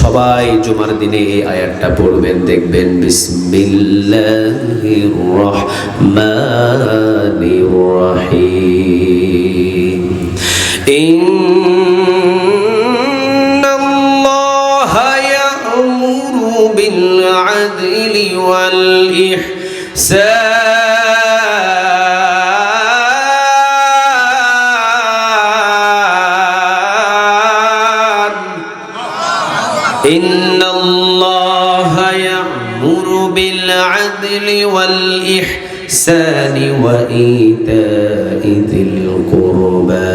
সবাই জুমার দিনে এই আয়াতটা পড়বেন, দেখবেন বিসমিল্লাহির রহমানির রহিম। ইন্নাল্লাহা ইয়া'মুরু বিল আদলি ওয়াল ইহসান। ইন্নাল্লাহা ইয়া'মুরু বিল আদলি ওয়াল ইহসানি ওয়া ইতা'i যিল কুরবা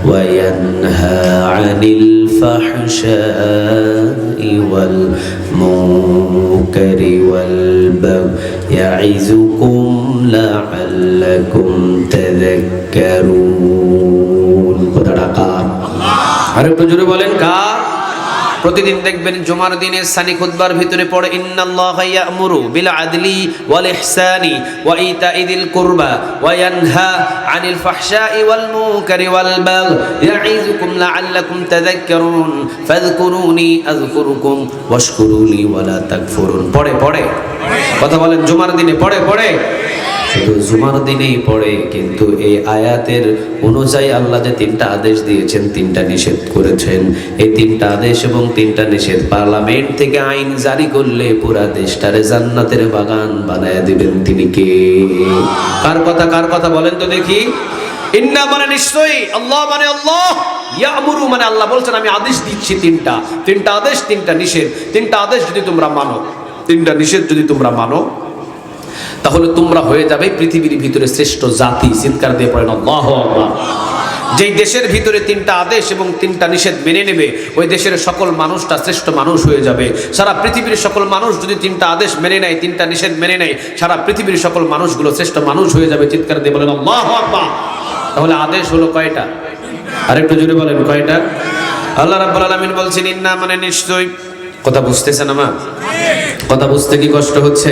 ওয়া ইয়ানহা আনিল ফাহশা'i ওয়াল মুনকারি ওয়াল বাগই ইয়া'iযুকুম লা'আল্লাকুম তাযাক্কারুন। কথাটা কার? আরেকটু জোরে বলেন কার? প্রতিদিন দেখবেন জুমার দিনে সানি খুতবার ভিতরে পড়ে ইন্নাল্লাহা ইয়া'মুরু বিল আদলি ওয়াল ইহসানি ওয়া ইতা'i যিল কুরবা ওয়া ইয়ানহা আনিল ফাহশা'i ওয়াল মুনকারি ওয়াল বাগই ইয়া'iযুকুম লা'আল্লাকুম তাযাক্কারুন ফাযকুরুনি আযকুরুকুম ওয়াশকুরুলি ওয়া লা তাকফুরুন। পড়ে পড়ে কথা বলেন, জুমার দিনে পড়ে পড়ে, শুধু জুমার দিনেই পড়ে, কিন্তু এই আয়াতের অনুযায়ী আল্লাহ যে তিনটা আদেশ দিয়েছেন, তিনটা নিষেধ করেছেন, এই তিনটা আদেশ এবং তিনটা নিষেধ পার্লামেন্ট থেকে আইন জারি করলে পুরা দেশটারে জান্নাতের বাগান বানায় দিবেন তিনি কে? কার কথা? কার কথা বলেন তো দেখি। ইন্না মানে নিশ্চয়ই, আল্লাহ মানে আল্লাহ, ইয়া'মুরু মানে আল্লাহ বলছেন আমি আদেশ দিচ্ছি তিনটা, তিনটা আদেশ তিনটা নিষেধ। তিনটা আদেশ যদি তোমরা মানো, তিনটা নিষেধ যদি তোমরা মানো, তাহলে তোমরা হয়ে যাবে পৃথিবীর ভিতরে শ্রেষ্ঠ জাতি। চিৎকার দিয়ে পড়েন আল্লাহু আকবার। যেই দেশের ভিতরে তিনটা আদেশ এবং তিনটা নিষেধ মেনে নেবে, ওই দেশের সকল মানুষটা শ্রেষ্ঠ মানুষ হয়ে যাবে। সারা পৃথিবীর সকল মানুষ যদি তিনটা আদেশ মেনে নেয়, তিনটা নিষেধ মেনে নেয়, সারা পৃথিবীর সকল মানুষগুলো শ্রেষ্ঠ মানুষ হয়ে যাবে। চিৎকার দিয়ে বলেন আল্লাহু আকবার। তাহলে আদেশ হলো কয়টা? আরেকটু জোরে বলেন কয়টা? আল্লাহ রাব্বুল আলামিন বলছেন ইন্না মানে নিশ্চয়ই। কথা বুঝতেছেন আমার? কথা বুঝতে কি কষ্ট হচ্ছে?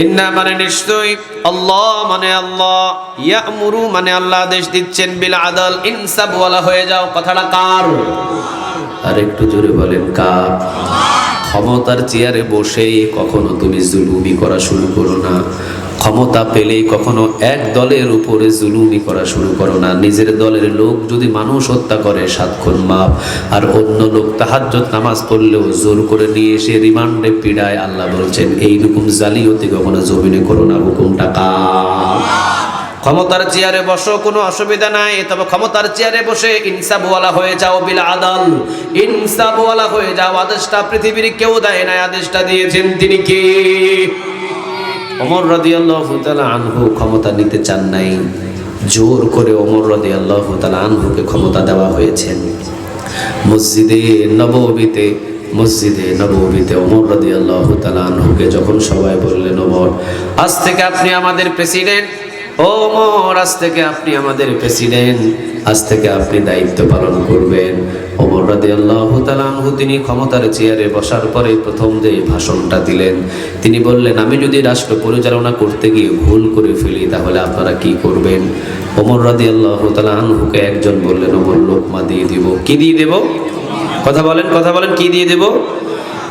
ইন্না মানে নিশ্চয়ই, আল্লাহ মানে আল্লাহ, ইয়া'মুরু মানে আল্লাহ আদেশ দিচ্ছেন, বিল আদল ইনসাফ ওয়ালা হয়ে যাও। কথাটা কার? আর একটু জোরে বলেন কার? ক্ষমতার চেয়ারে বসেই কখনো তুমি জুলুমি করা শুরু করো না। ক্ষমতা পেলেই কখনো এক দলের উপরে জুলুমি করা শুরু করো না। নিজের দলের লোক যদি মানুষ হত্যা করে 7 খুন মাপ, আর অন্য লোক তাহাজ্জুদ নামাজ পড়লেও জোর করে নিয়ে এসে রিমান্ডে পিড়ায়, আল্লাহ বলছেন এইরকম জালিয়াতি কখনো জমিনে করো না। হুকুমটা কার? ক্ষমতার চেয়ারে বসো, কোনো অসুবিধা নাই, তবে ক্ষমতার চেয়ারে বসে ইনসাফওয়ালা হয়ে যাও, বিল আদল ইনসাফওয়ালা হয়ে যাও। আদেশটা পৃথিবীর কেউ দেয় না, আদেশটা দিয়েছেন তিনি কে? ওমর রাদিয়াল্লাহু তাআলা আনহু ক্ষমতা নিতে চান নাই, জোর করে ওমর রাদিয়াল্লাহু তাআলা আনহুকে ক্ষমতা দেওয়া হয়েছে। মসজিদে নববীতে ওমর রাদিয়াল্লাহু তাআলা আনহুকে যখন সবাই বললেন ওমর আজ থেকে আপনি আমাদের প্রেসিডেন্ট, ওমর আজ থেকে আপনি আমাদের প্রেসিডেন্ট, আজ থেকে আপনি দায়িত্ব পালন করবেন। ওমর রাদিয়াল্লাহু তাআলা আনহু তিনি ক্ষমতার চেয়ারে বসার পরে প্রথম যে ভাষণটা দিলেন, তিনি বললেন আমি যদি রাষ্ট্র পরিচালনা করতে গিয়ে ভুল করে ফেলি তাহলে আপনারা কি করবেন? ওমর রাদিয়াল্লাহু তাআলা আনহুকে একজন বললেন ওমর লোকমা দিয়ে দিব। কি দিয়ে দেব? কথা বলেন কি দিয়ে দেব?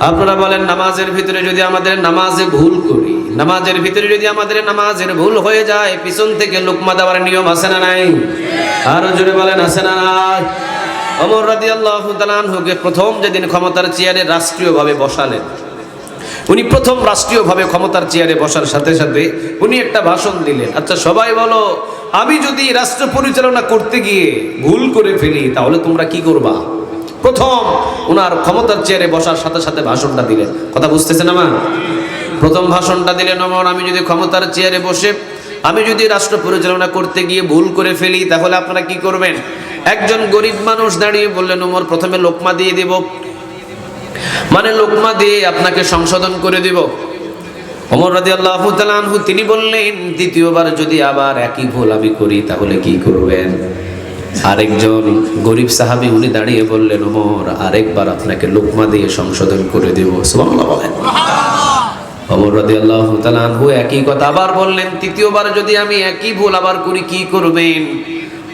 আপনারা বলেন নামাজের ভিতরে যদি আমাদের নামাজে ভুল করি, নামাজের ভিতরে যদি আমাদের নামাজের ভুল হয়ে যায়, পিছন থেকে লোকমা দেওয়ার নিয়ম আছে না নাই? আরো জোরে বলেন আছে না নাই? ওমর রাদিয়াল্লাহু তাআলা আনহুকে প্রথম যেদিন ক্ষমতার চেয়ারে রাষ্ট্রীয়ভাবে বসালেন, উনি প্রথম রাষ্ট্রীয়ভাবে ক্ষমতার চেয়ারে বসার সাথে সাথে উনি একটা ভাষণ দিলেন। আচ্ছা সবাই বলো, আমি যদি রাষ্ট্র পরিচালনা করতে গিয়ে ভুল করে ফেলি তাহলে তোমরা কি করবা? প্রথম ওনার ক্ষমতার চেয়ারে বসার সাথে সাথে ভাষণটা দিলেন। কথা বুঝতেছেন আমার? প্রথম ভাষণটা দিলেন ওমর, আমি যদি ক্ষমতার চেয়ারে বসে আমি যদি রাষ্ট্র পরিচালনা করতে গিয়ে ভুল করে ফেলি তাহলে আপনারা কি করবেন? একজন গরিব মানুষ দাঁড়িয়ে বললেন ওমর প্রথমে লোকমা দিয়ে দেব, মানে লোকমা দিয়ে আপনাকে সংশোধন করে দেব। ওমর রাদিয়াল্লাহু তাআলা আনহু তিনি বললেন দ্বিতীয়বার যদি আবার একই ভুল আমি করি তাহলে কি করবেন? আরেকজন গরিব সাহাবী উনি দাঁড়িয়ে বললেন ওমর আরেকবার আপনাকে লোকমা দিয়ে সংশোধন করে দেব। সুবহানাল্লাহ বলেন। ওমর রাদিয়াল্লাহু তাআলা আনহু একই কথা আবার বললেন তৃতীয়বার যদি আমি একই ভুল আবার করি কি করবেন?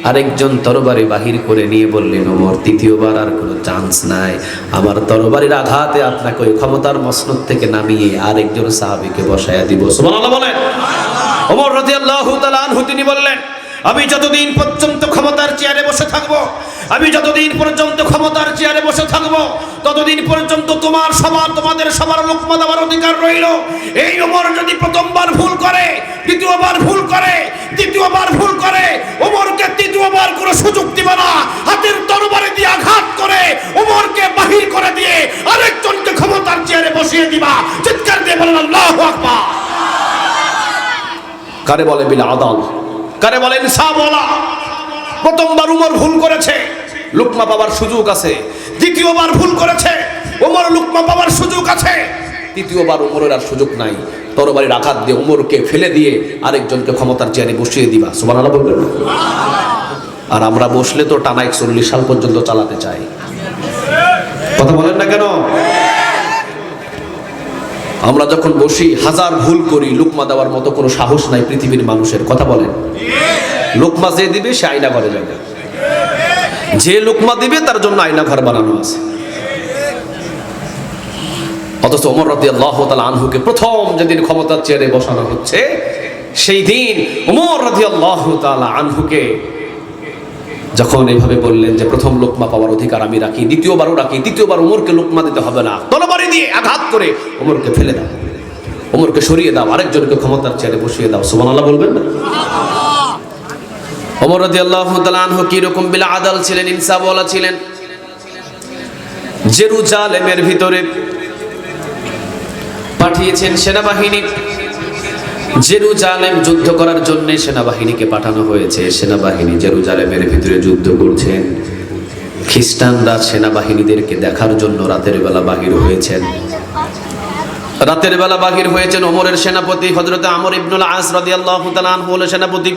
আরেকজন তরবারি বাহির করে নিয়ে বললেন, ওমর তৃতীয়বার আর কোনো চান্স নাই, আমার তরবারির আঘাতে আপনাকে ওই ক্ষমতার মসনদ থেকে নামিয়ে আরেকজন সাহাবীকে বসায়া দিব। সুবহানাল্লাহ বলেন। ওমর রাদিয়াল্লাহু তাআলা আনহু তিনি বললেন, আমি যতদিন পর্যন্ত ক্ষমতার চেয়ারে বসে থাকবো, আমি যতদিন পর্যন্ত ক্ষমতার চেয়ারে বসে থাকবো, ততদিন পর্যন্ত তোমাদের সবার লোকমা দেওয়ার অধিকার রইল। এই ওমর যদি প্রথমবার ভুল করে, দ্বিতীয়বার ভুল করে, তৃতীয়বার ভুল করে, ওমরকে তৃতীয়বার কোনো সুযোগ দিবে না, হাতের তরবারি দিয়ে আঘাত করে ওমরকে বাহির করে দিয়ে আরেকজনকে ক্ষমতার চেয়ারে বসিয়ে দিবা। চিৎকার দিয়ে বলেন আল্লাহু আকবার। কারে বলে বিল আদাল, কারে বলে ইনসাফ ওয়ালা। প্রথমবার ওমর ভুল করেছে, লুকমা পাওয়ার সুযোগ আছে। দ্বিতীয়বার ভুল করেছে, ওমর লুকমা পাওয়ার সুযোগ আছে। তৃতীয়বার ওমরের আর সুযোগ নাই, তরবারির আঘাত দিয়ে ওমরকে ফেলে দিয়ে আরেকজনকে ক্ষমতার চেয়ারে বসিয়ে দিবা। সুবহানাল্লাহ বলবেন। আর আমরা বসলে তো টানা 41 সাল পর্যন্ত চালাতে চাই। কথা বলেন না কেন? আমরা যখন বসি হাজার ভুল করি, লুকমা দেওয়ার মতো কোনো সাহস নাই পৃথিবীর মানুষের। কথা বলেন। লুকমা যে দিবে সে আয়না ঘরে যাবে, যে লুকমা দিবে তার জন্য আয়না ঘর বানানো আছে। অথচ ওমর রাদিয়াল্লাহু তাআলা আনহুকে প্রথম যেদিন ক্ষমতার চেয়ারে বসানো হচ্ছে, সেই দিন ওমর রাদিয়াল্লাহু তাআলা আনহুকে যখন এইভাবে বললেন যে প্রথম লোকমা পাওয়ার অধিকার আমি রাখি, দ্বিতীয়বারও রাখি, তৃতীয়বার ওমরকে লোকমা দিতে হবে না, তরবারি দিয়ে আঘাত করে ওমরকে ফেলে দাও, ওমরকে সরিয়ে দাও, আরেকজনকে ক্ষমতার চেয়ারে বসিয়ে দাও। সুবহানাল্লাহ বলবেন না? ওমর রাদিয়াল্লাহু তাআলা আনহু কি রকম বিল আদাল ছিলেন, ইনসাফওয়ালা ছিলেন। জেরুজালেমের ভিতরে পাঠিয়েছেন সেনাবাহিনী, জেরুজালেম যুদ্ধ করার জন্য সেনাবাহিনীকে পাঠানো হয়েছে। সেনাবাহিনী জেরুজালেমের ভিতরে যুদ্ধ করছেন। খ্রিস্টানরা সেনাবাহিনীদেরকে দেখার জন্য রাতের বেলা বাহির হয়েছেন। রাতের বেলা বাহির হয়েছেন ওমরের সেনাপতি হযরত আমর ইবনুল আস রাদিয়াল্লাহু তাআলা আনহু হলেন সেনাপতি।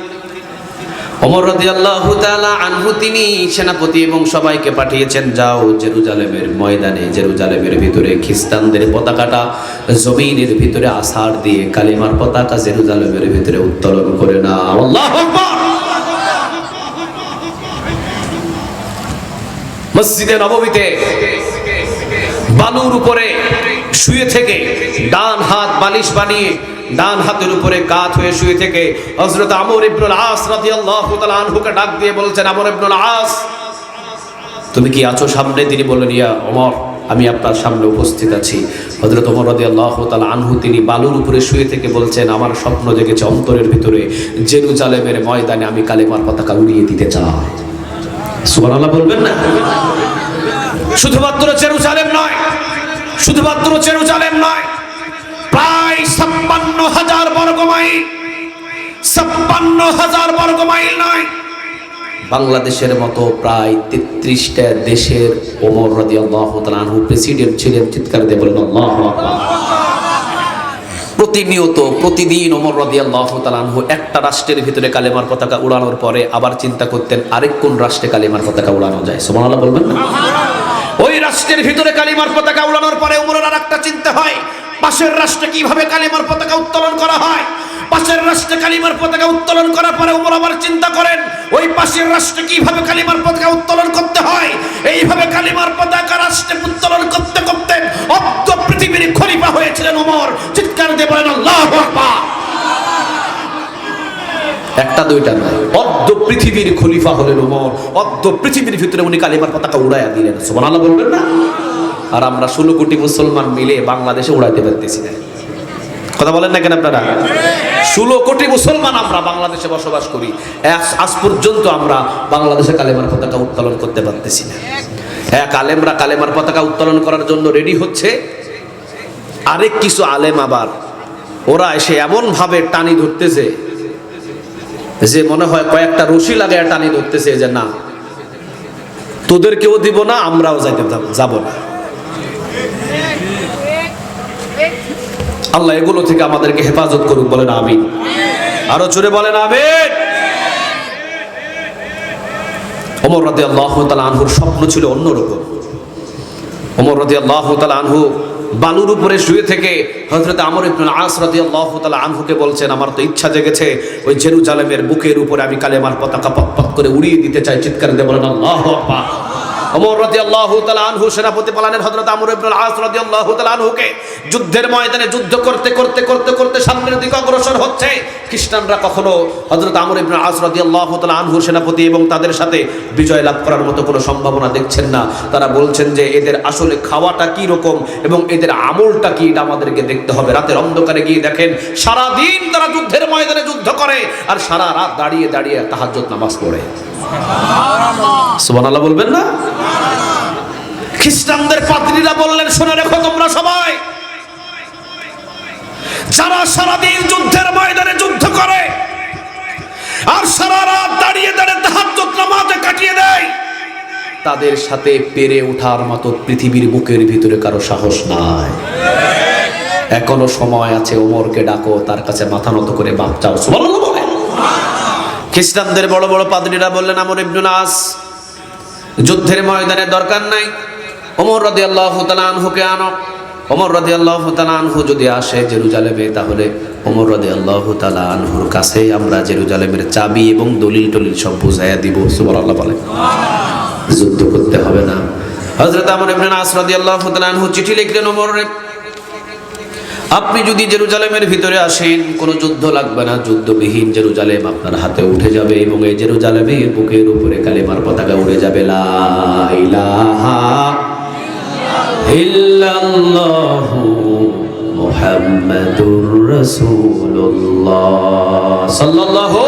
ওমর রাদিয়াল্লাহু তাআলা আনহু তিনি সেনাপতি এবং সবাইকে পাঠিয়েছেন, যাও জেরুজালেমের ময়দানে, জেরুজালেমের ভিতরে খ্রিস্টানদের পতাকাটা জমিনের ভিতরে আছাড় দিয়ে কালিমার পতাকা জেরুজালেমের ভিতরে উত্তোলন করে না। আল্লাহু আকবার। মসজিদে নববীতে বালুর উপরে শুয়ে থেকে ডান হাত বালিশ বানিয়ে ডান হাতের উপরে কাত হয়ে শুয়ে থেকে হযরত আমর ইবনুল আস রাদিয়াল্লাহু তাআলা আনহুকে ডাক দিয়ে বলছেন, আমর ইবনুল আস তুমি কি আছো সামনে? তিনি বললেন, ইয়া ওমর আমি আপনার সামনে উপস্থিত আছি। হযরত ওমর রাদিয়াল্লাহু তাআলা আনহু তিনি বালুর উপরে শুয়ে থেকে বলছেন, আমার স্বপ্ন জেগেছে অন্তরের ভিতরে জেরুজালেমের ময়দানে আমি কালেমার পতাকা উড়িয়ে দিতে চাই। সুবহানাল্লাহ বলবেন না? শুধুমাত্র জেরুজালেম নয়, শুধুমাত্র জেরুজালেম নয়, প্রায় ৫৬,০০০ বর্গ মাইল, ৫৬,০০০ বর্গ মাইল নয়, বাংলাদেশের মতো প্রায় ৩৩টা দেশের ওমর রাদিয়াল্লাহু তাআলা আনহু প্রেসিডেন্ট ছিলেন। চিৎকার দিয়ে বলেন আল্লাহু আকবার। প্রতিনিয়ত প্রতিদিন ওমর রাদিয়াল্লাহু তাআলা আনহু একটা রাষ্ট্রের ভিতরে কালেমার পতাকা উড়ানোর পরে আবার চিন্তা করতেন আরেক কোন রাষ্ট্রে কালেমার পতাকা উড়ানো যায়। সুবহানাল্লাহ বলবেন না? ওই রাষ্ট্রের ভিতরে কালেমার পতাকা উড়ানোর পরে ওমরের আরেকটা চিন্তা হয়, পাশের রাষ্ট্রে কিভাবে কালেমার পতাকা উত্তোলন করা হয়। পাশের রাষ্ট্রে কালিমার পতাকা উত্তোলন করার পরে ওমর আবার চিন্তা করেন ওই পাশের রাষ্ট্রে কিভাবে কালিমার পতাকা উত্তোলন করতে হয়। এইভাবে কালিমার পতাকা রাষ্ট্রে উত্তোলন করতে করতে অর্ধ পৃথিবীর খলিফা হয়েছিলেন ওমর। চিৎকার দিয়ে বলেন আল্লাহু আকবার। একটা দুইটা নয়, অর্ধ পৃথিবীর খলিফা হলেন ওমর। অর্ধ পৃথিবীর ভিতরে উনি কালিমার পতাকা উড়াইয়া দিলেন। সুবহানাল্লাহ বলবেন না? আর আমরা 16 কোটি মুসলমান মিলে বাংলাদেশে উড়াইতে পারতেছি না। কথা বলেন না কেন আপনারা? 16 কোটি মুসলমান আমরা বাংলাদেশে বসবাস করি, আজ পর্যন্ত আমরা বাংলাদেশে কালেমার পতাকা উত্তোলন করতে পারতেছি না। এক আলেমরা কালেমার পতাকা উত্তোলন করার জন্য রেডি হচ্ছে, আরেক কিছু আলেম আবার ওরা এসে এমন ভাবে টানি ধরতেছে যে মনে হয় কয়েকটা রশি লাগায় টানি ধরতেছে যে না তোদেরকেও দিব না, আমরাও যাব না। আল্লাহ এগুলো থেকে আমাদেরকে হেফাজত করুক, বলেন আমিন। আরো জোরে বলেন আমিন। ওমর রাদিয়াল্লাহু তাআলা আনহুর স্বপ্ন ছিল অন্যরকম। ওমর রাদিয়াল্লাহু তাআলা আনহু বালুর উপরে শুয়ে থেকে হযরত আমর ইবনুল আস রাদিয়াল্লাহু তাআলা আনহুকে বলছেন, আমার তো ইচ্ছা জেগেছে ওই জেরুজালেমের বুকের উপরে আমি কালেমার পতাকা পতপত করে উড়িয়ে দিতে চাই। চিৎকার দিয়ে বলেন আল্লাহু আকবার। ওমর রাদিয়াল্লাহু তাআলা আনহু সেনাপতি পালানের হযরত আমর ইবনুল আস রাদিয়াল্লাহু তাআলা আনহুকে যুদ্ধের ময়দানে যুদ্ধ করতে করতে করতে করতে সামনের দিকে অগ্রসর হচ্ছে। খ্রিস্টানরা কখনো হযরত আমর ইবনুল আস রাদিয়াল্লাহু তাআলা আনহু সেনাপতি এবং তাদের সাথে বিজয় লাভ করার মতো কোনো সম্ভাবনা দেখছেন না। তারা বলছেন যে এদের আসলে খাওয়াটা কি রকম এবং এদের আমলটা কি, এটা আমাদেরকে দেখতে হবে। রাতের অন্ধকারে গিয়ে দেখেন সারা দিন তারা যুদ্ধের ময়দানে যুদ্ধ করে আর সারা রাত দাঁড়িয়ে দাঁড়িয়ে তাহাজ্জুদ নামাজ পড়ে। সুবহানাল্লাহ বলবেন না? খ্রিস্টানদের পাদ্রীরা বললেন, শুনে রেখো তোমরা সবাই, যারা সারাদিন যুদ্ধের ময়দানে যুদ্ধ করে আর সারা রাত দাঁড়িয়ে দাঁড়িয়ে তাহাজ্জুদ নামাজে কাটিয়ে দেয়, তাদের সাথে পেরে ওঠার মতো পৃথিবীর বুকের ভিতরে কারো সাহস নাই। এখনো সময় আছে, ওমরকে ডাকো, তার কাছে মাথা নত করে মাপ চাও। সুবহানাল্লাহ বলেন। খ্রিস্টানদের বড় বড় পাদ্রীরা বললেন, আমর ইবনুল আস, যুদ্ধের ময়দানে দরকার নাই, ওমর রাদিয়াল্লাহু তাআলা আনহুকে আনো। ওমর রাদিয়াল্লাহু তাআলা আনহু যদি আসে জেরুজালেমে, তাহলে ওমর রাদিয়াল্লাহু তাআলা আনহুর কাছে আমরা জেরুজালেমের চাবি এবং দলিল টলিল সব বুঝাইয়া দিব। সুবহানাল্লাহ বলেন। যুদ্ধ করতে হবে না। হযরত আমর ইবনুল আস রাদিয়াল্লাহু তাআলা আনহু চিঠি লিখলেন, ওমরে, আপনি যদি জেরুজালেমের ভিতরে আসেন কোনো যুদ্ধ লাগবে না, যুদ্ধবিহীন জেরুজালেম আপনার হাতে উঠে যাবে এবং এই জেরুজালেমের বুকের উপরে কালেমার পতাকা উড়ে যাবে। লা ইলাহা ইল্লাল্লাহু মুহাম্মাদুর রাসূলুল্লাহ সাল্লাল্লাহু